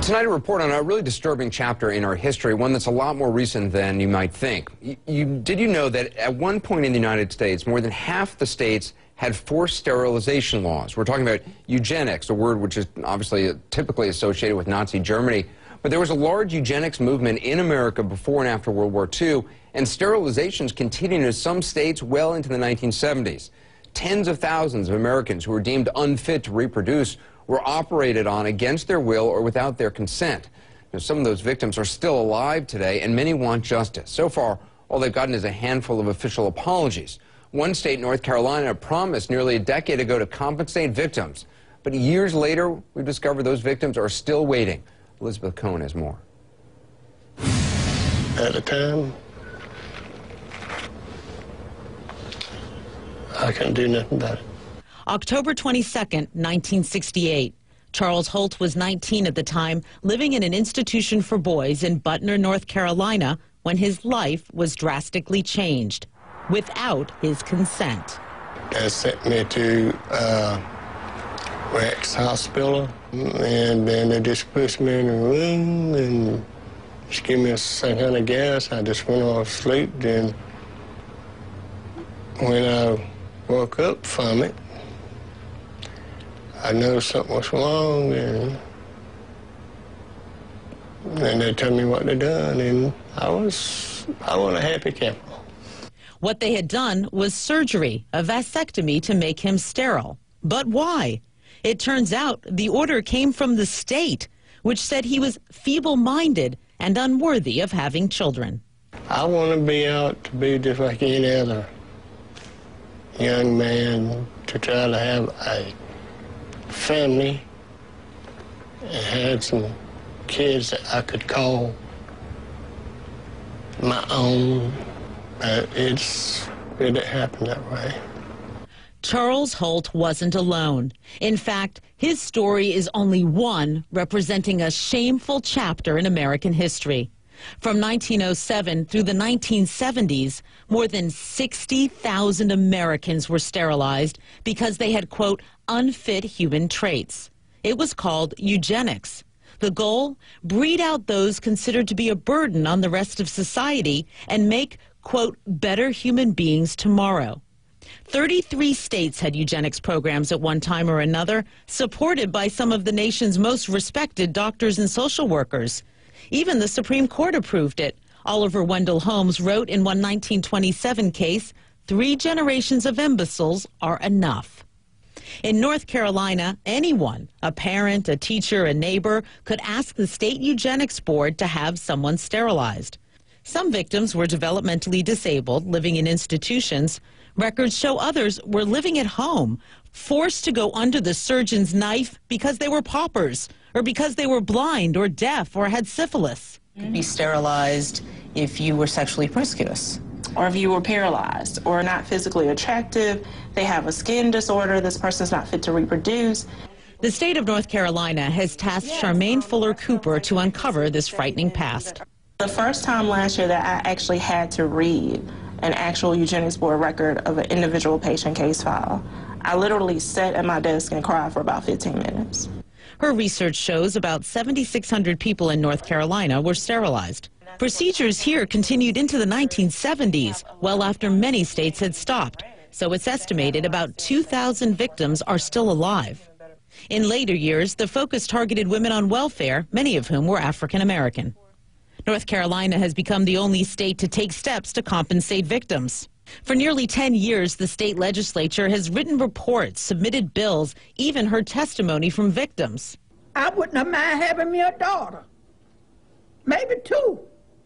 Tonight, a report on a really disturbing chapter in our history, one that's a lot more recent than you might think. Did you know that at one point in the United States, more than half the states had forced sterilization laws? We're talking about eugenics, a word which is obviously typically associated with Nazi Germany. But there was a large eugenics movement in America before and after World War II, and sterilizations continued in some states well into the 1970s. Tens of thousands of Americans who were deemed unfit to reproduce were operated on against their will or without their consent. Now, some of those victims are still alive today, and many want justice. So far, all they've gotten is a handful of official apologies. One state, North Carolina, promised nearly a decade ago to compensate victims. But years later, we've discovered those victims are still waiting. Elizabeth Cohen has more. At the time, I couldn't do nothing about it. October 22nd, 1968. Charles Holt was 19 at the time, living in an institution for boys in Butner, North Carolina, when his life was drastically changed, without his consent. They sent me to Rex Hospital, and then they just pushed me in a room and just gave me some kind of gas. I just went off sleep. Then when I woke up from it, I noticed something was wrong, and they told me what they'd done, and I wasn't a happy camper. What they had done was surgery, a vasectomy to make him sterile. But why? It turns out the order came from the state, which said he was feeble-minded and unworthy of having children. I want to be out to be just like any other young man, to try to have a family and had some kids that I could call my own, but it didn't happen that way. Charles Holt wasn't alone. In fact, his story is only one representing a shameful chapter in American history. From 1907 through the 1970s, more than 60,000 Americans were sterilized because they had, quote, unfit human traits. It was called eugenics. The goal? Breed out those considered to be a burden on the rest of society and make, quote, better human beings tomorrow. 33 states had eugenics programs at one time or another, supported by some of the nation's most respected doctors and social workers. Even the Supreme Court approved it. Oliver Wendell Holmes wrote in one 1927 case, 3 generations of imbeciles are enough. In North Carolina, anyone, a parent, a teacher, a neighbor, could ask the state eugenics board to have someone sterilized. Some victims were developmentally disabled, living in institutions. Records show others were living at home, forced to go under the surgeon's knife because they were paupers, or because they were blind or deaf or had syphilis. You could be sterilized if you were sexually promiscuous, or if you were paralyzed or not physically attractive, they have a skin disorder, this person's not fit to reproduce. The state of North Carolina has tasked Charmaine Fuller Cooper to uncover this frightening past. The first time last year that I actually had to read an actual eugenics board record of an individual patient case file, I literally sat at my desk and cried for about 15 minutes. Her research shows about 7,600 people in North Carolina were sterilized. Procedures here continued into the 1970s, well after many states had stopped. So it's estimated about 2,000 victims are still alive. In later years, the focus targeted women on welfare, many of whom were African American. North Carolina has become the only state to take steps to compensate victims. For nearly 10 years, the state legislature has written reports, submitted bills, even heard testimony from victims. I wouldn't have mind having me a daughter. Maybe 2,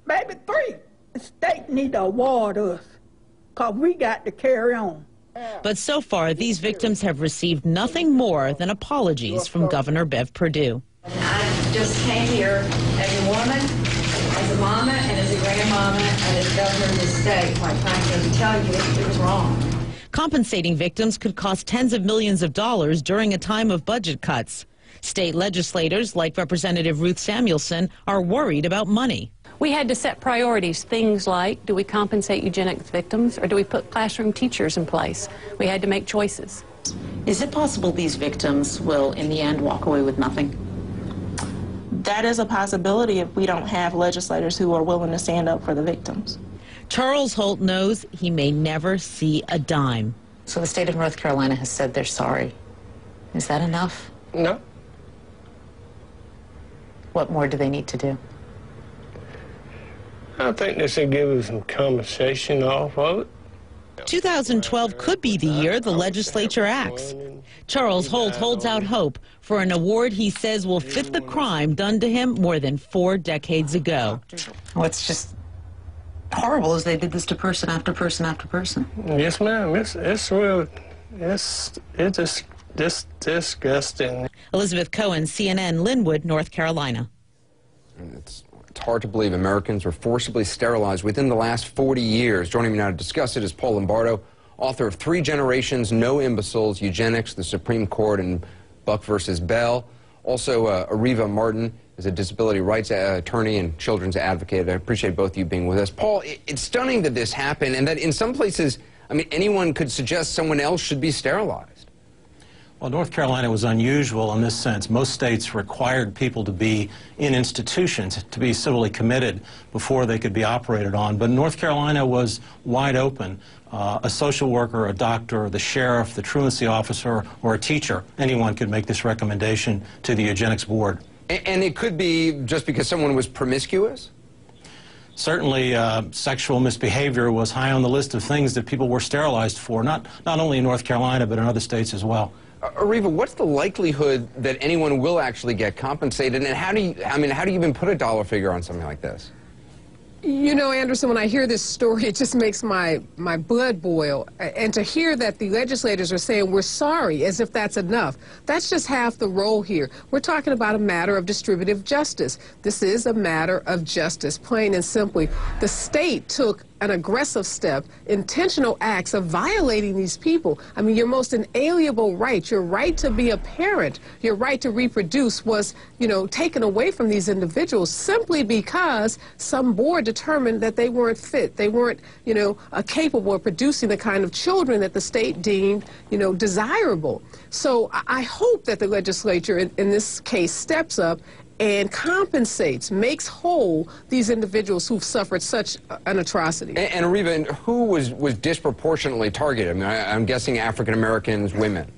maybe 3. The state need to award us, because we got to carry on. But so far, these victims have received nothing more than apologies from Governor Bev Perdue. I just came here as a woman, as a mama, and as a grandmama, and as governor of this state, quite frankly, to tell you it was wrong. Compensating victims could cost tens of millions of dollars during a time of budget cuts. State legislators, like Representative Ruth Samuelson, are worried about money. We had to set priorities, things like, do we compensate eugenics victims or do we put classroom teachers in place? We had to make choices. Is it possible these victims will, in the end, walk away with nothing? That is a possibility if we don't have legislators who are willing to stand up for the victims. Charles Holt knows he may never see a dime. So the state of North Carolina has said they're sorry. Is that enough? No. What more do they need to do? I think they should give us some compensation off of it. 2012 could be the year the legislature acts. Charles Holt holds out hope for an award he says will fit the crime done to him more than 4 decades ago. What's just horrible is they did this to person after person after person. Yes, ma'am. It's real. It's just disgusting. Elizabeth Cohen, CNN, Linwood, North Carolina. It's hard to believe Americans were forcibly sterilized within the last 40 years. Joining me now to discuss it is Paul Lombardo, author of 3 Generations, No Imbeciles, Eugenics, the Supreme Court, and Buck versus Bell. Also, Ariva Martin is a disability rights attorney and children's advocate. I appreciate both of you being with us. Paul, it's stunning that this happened and that in some places, I mean, anyone could suggest someone else should be sterilized. Well, North Carolina was unusual in this sense. Most states required people to be in institutions, to be civilly committed before they could be operated on. But North Carolina was wide open. A social worker, a doctor, the sheriff, the truancy officer, or a teacher, anyone could make this recommendation to the Eugenics Board. And it could be just because someone was promiscuous? Certainly, sexual misbehavior was high on the list of things that people were sterilized for, not only in North Carolina, but in other states as well. Ariva, what's the likelihood that anyone will actually get compensated, and how do you even put a dollar figure on something like this? You know, Anderson, when I hear this story, it just makes my blood boil. And to hear that the legislators are saying we're sorry, as if that's enough, that's just half the role here. We're talking about a matter of distributive justice. This is a matter of justice, plain and simply. The state took an aggressive step, intentional acts of violating these people. I mean, your most inalienable right, your right to be a parent, your right to reproduce was, you know, taken away from these individuals simply because some board determined that they weren't fit. They weren't, you know, capable of producing the kind of children that the state deemed, you know, desirable. So I hope that the legislature in this case steps up and compensates, makes whole these individuals who've suffered such an atrocity. And Ariva, who was disproportionately targeted? I mean, I'm guessing African Americans, women.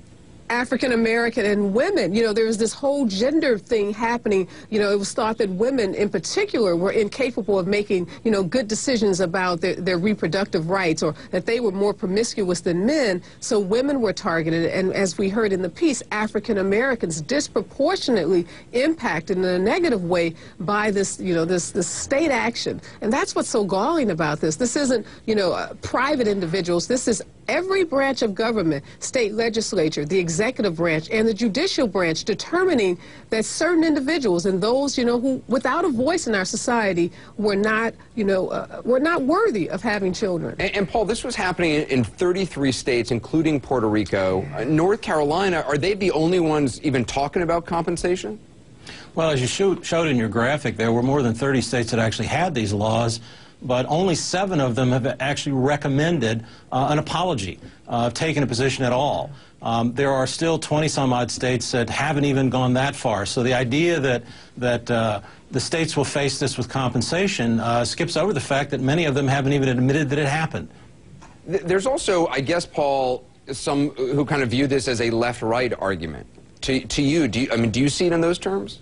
African American and women. You know, there was this whole gender thing happening. You know, it was thought that women in particular were incapable of making, you know, good decisions about their reproductive rights, or that they were more promiscuous than men. So women were targeted. And as we heard in the piece, African Americans disproportionately impacted in a negative way by this, you know, this state action. And that's what's so galling about this. This isn't, you know, private individuals. This is every branch of government, state legislature, the executive branch, and the judicial branch determining that certain individuals and those, you know, who without a voice in our society were not, you know, were not worthy of having children. And Paul, this was happening in 33 states, including Puerto Rico. North Carolina, are they the only ones even talking about compensation? Well, as you showed in your graphic, there were more than 30 states that actually had these laws, but only 7 of them have actually recommended an apology, taken a position at all. There are still 20-some-odd states that haven't even gone that far. So the idea that the states will face this with compensation skips over the fact that many of them haven't even admitted that it happened. There's also, I guess, Paul, some who kind of view this as a left-right argument. To you, do you see it in those terms?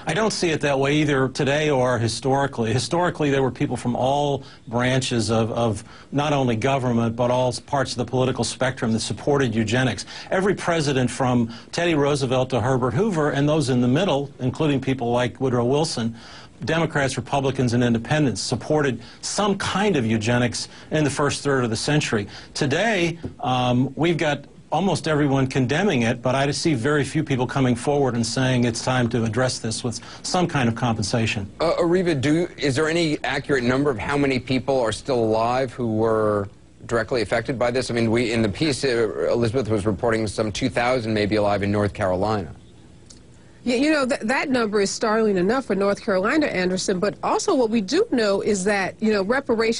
I don't see it that way either today or historically. Historically, there were people from all branches of not only government, but all parts of the political spectrum that supported eugenics. Every president from Teddy Roosevelt to Herbert Hoover, and those in the middle, including people like Woodrow Wilson, Democrats, Republicans, and independents, supported some kind of eugenics in the first third of the century. Today, we've got almost everyone condemning it, but I see very few people coming forward and saying it's time to address this with some kind of compensation. Ariva, is there any accurate number of how many people are still alive who were directly affected by this? I mean, in the piece, Elizabeth was reporting some 2,000 maybe alive in North Carolina. Yeah, you know, that number is startling enough for North Carolina, Anderson, but also what we do know is that, you know, reparations